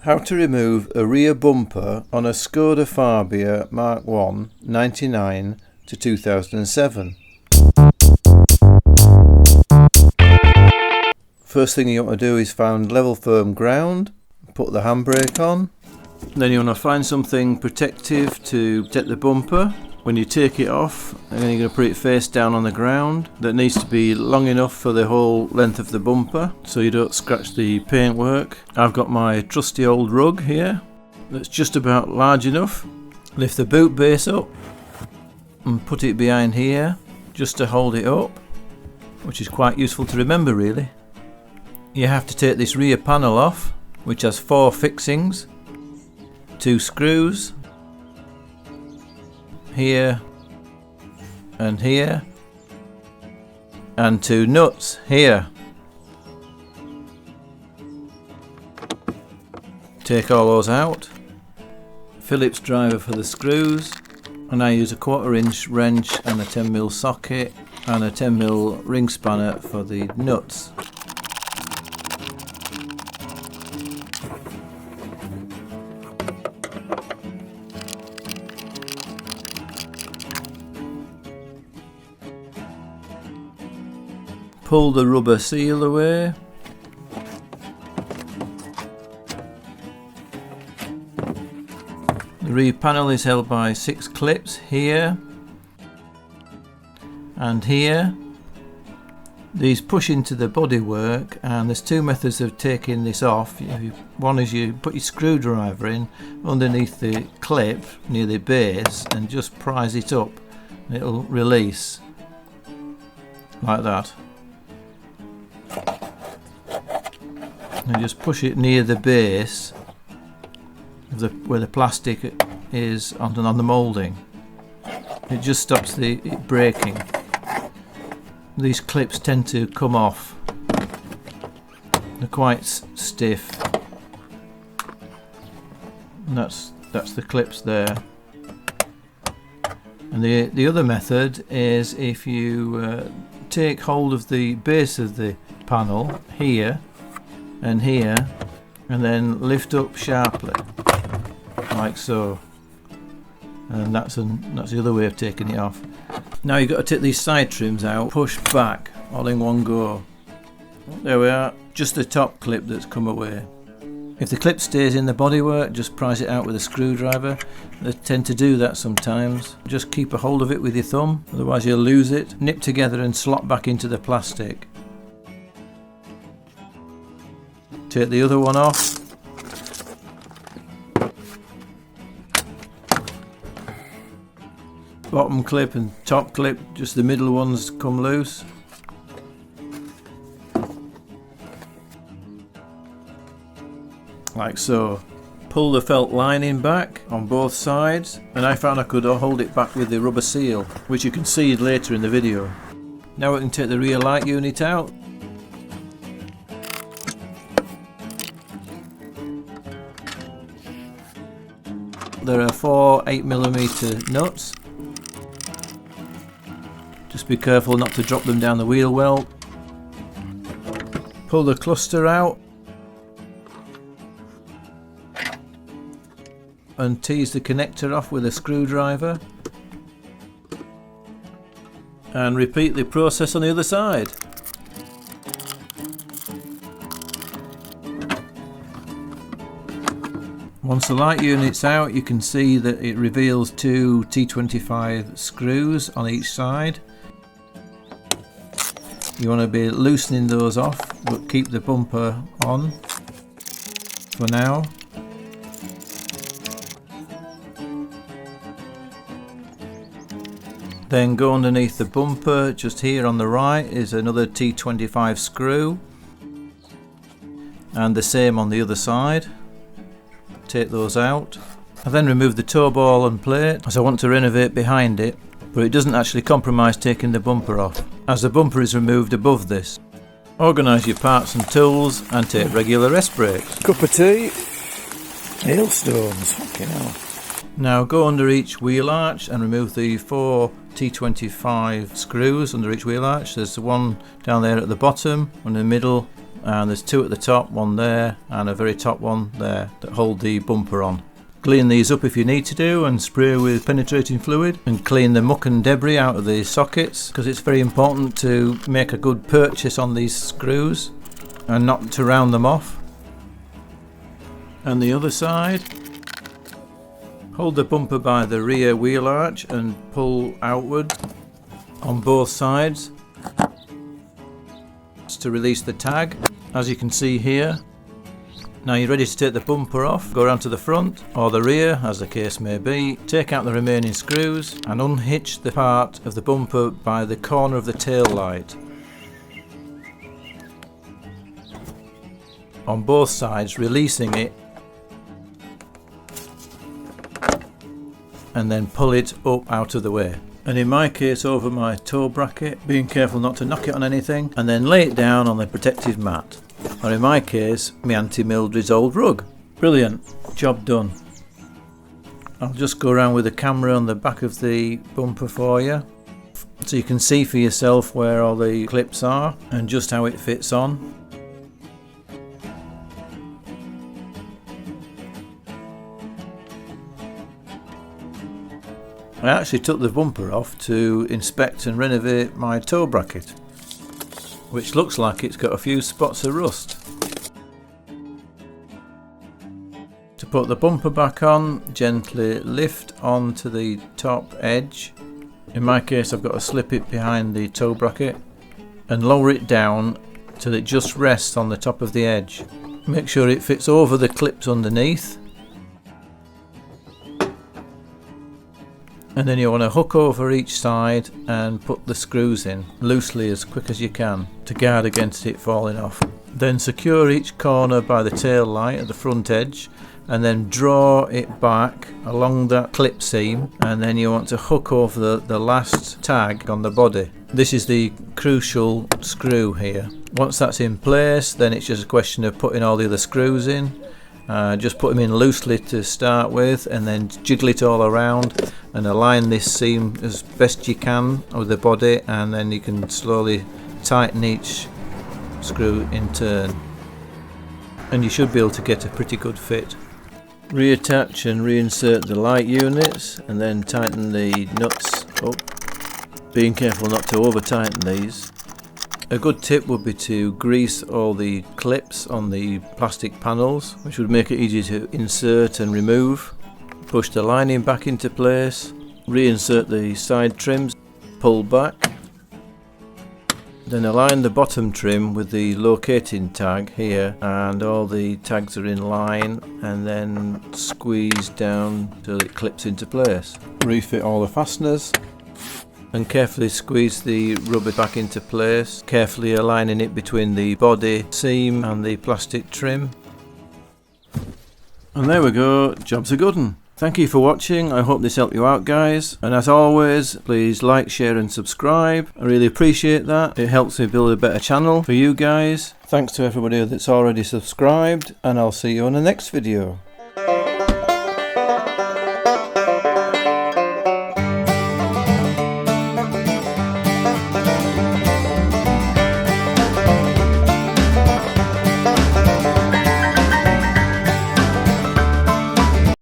How to remove a rear bumper on a Skoda Fabia MK1 99 to 2007. First thing you want to do is find level firm ground, put the handbrake on. Then you want to find something protective to protect the bumper. When you take it off, and then you're going to put it face down on the ground. That needs to be long enough for the whole length of the bumper so you don't scratch the paintwork. I've got my trusty old rug here that's just about large enough. Lift the boot base up and put it behind here just to hold it up, which is quite useful to remember really. You have to take this rear panel off, which has 4 fixings, 2 screws, here and here, and 2 nuts here. Take all those out. Phillips driver for the screws, and I use a 1/4 inch wrench and a 10mm socket and a 10mm ring spanner for the nuts. Pull the rubber seal away. The rear panel is held by 6 clips here and here. These push into the bodywork, and there's 2 methods of taking this off. One is you put your screwdriver in underneath the clip near the base and just prise it up and it'll release like that. And just push it near the base of where the plastic is on the moulding. It just stops it breaking. These clips tend to come off. They're quite stiff. And that's the clips there. And the other method is if you take hold of the base of the panel here and here, and then lift up sharply like so, and that's the other way of taking it off. Now you've got to take these side trims out, push back all in one go. There we are, just the top clip that's come away. If the clip stays in the bodywork, just prise it out with a screwdriver. They tend to do that sometimes. Just keep a hold of it with your thumb, otherwise you'll lose it. Nip together and slot back into the plastic. Take the other one off. Bottom clip and top clip, just the middle ones come loose. Like so. Pull the felt lining back on both sides, and I found I could hold it back with the rubber seal, which you can see later in the video. Now we can take the rear light unit out. There are 4 8mm nuts. Just be careful not to drop them down the wheel well. Pull the cluster out and tease the connector off with a screwdriver, and repeat the process on the other side. Once the light unit's out, you can see that it reveals 2 T25 screws on each side. You want to be loosening those off, but keep the bumper on for now. Then go underneath the bumper. Just here on the right is another T25 screw, and the same on the other side. Take those out. I then remove the toe ball and plate, as I want to renovate behind it, but it doesn't actually compromise taking the bumper off, as the bumper is removed above this. Organise your parts and tools and take regular rest breaks. Cup of tea, hailstones, fucking hell. Now go under each wheel arch and remove the 4 T25 screws under each wheel arch. There's one down there at the bottom, one in the middle, and there's two at the top, one there and a very top one there that hold the bumper on. Clean these up if you need to do, and spray with penetrating fluid, and clean the muck and debris out of the sockets, because it's very important to make a good purchase on these screws and not to round them off. And the other side, hold the bumper by the rear wheel arch and pull outward on both sides to release the tag, as you can see here. Now you're ready to take the bumper off. Go around to the front or the rear, as the case may be, take out the remaining screws and unhitch the part of the bumper by the corner of the tail light on both sides, releasing it, and then pull it up out of the way. And in my case, over my toe bracket, being careful not to knock it on anything, and then lay it down on the protective mat, or in my case, my Auntie Mildred's old rug. Brilliant, job done. I'll just go around with the camera on the back of the bumper for you, so you can see for yourself where all the clips are and just how it fits on. I actually took the bumper off to inspect and renovate my toe bracket, which looks like it's got a few spots of rust. To put the bumper back on, gently lift onto the top edge. In my case, I've got to slip it behind the toe bracket and lower it down till it just rests on the top of the edge. Make sure it fits over the clips underneath. And then you want to hook over each side and put the screws in loosely as quick as you can to guard against it falling off. Then secure each corner by the tail light at the front edge, and then draw it back along that clip seam, and then you want to hook over the last tag on the body. This is the crucial screw here. Once that's in place, then it's just a question of putting all the other screws in. Just put them in loosely to start with, and then jiggle it all around and align this seam as best you can with the body, and then you can slowly tighten each screw in turn, and you should be able to get a pretty good fit. Reattach and reinsert the light units, and then tighten the nuts up, being careful not to over tighten these. A good tip would be to grease all the clips on the plastic panels, which would make it easy to insert and remove. Push the lining back into place, reinsert the side trims, pull back, then align the bottom trim with the locating tag here, and all the tags are in line, and then squeeze down till it clips into place. Refit all the fasteners and carefully squeeze the rubber back into place, carefully aligning it between the body seam and the plastic trim. And there we go, job's a good one. Thank you for watching. I hope this helped you out, guys, and as always, please like, share and subscribe. I really appreciate that. It helps me build a better channel for you guys. Thanks to everybody that's already subscribed, and I'll see you on the next video.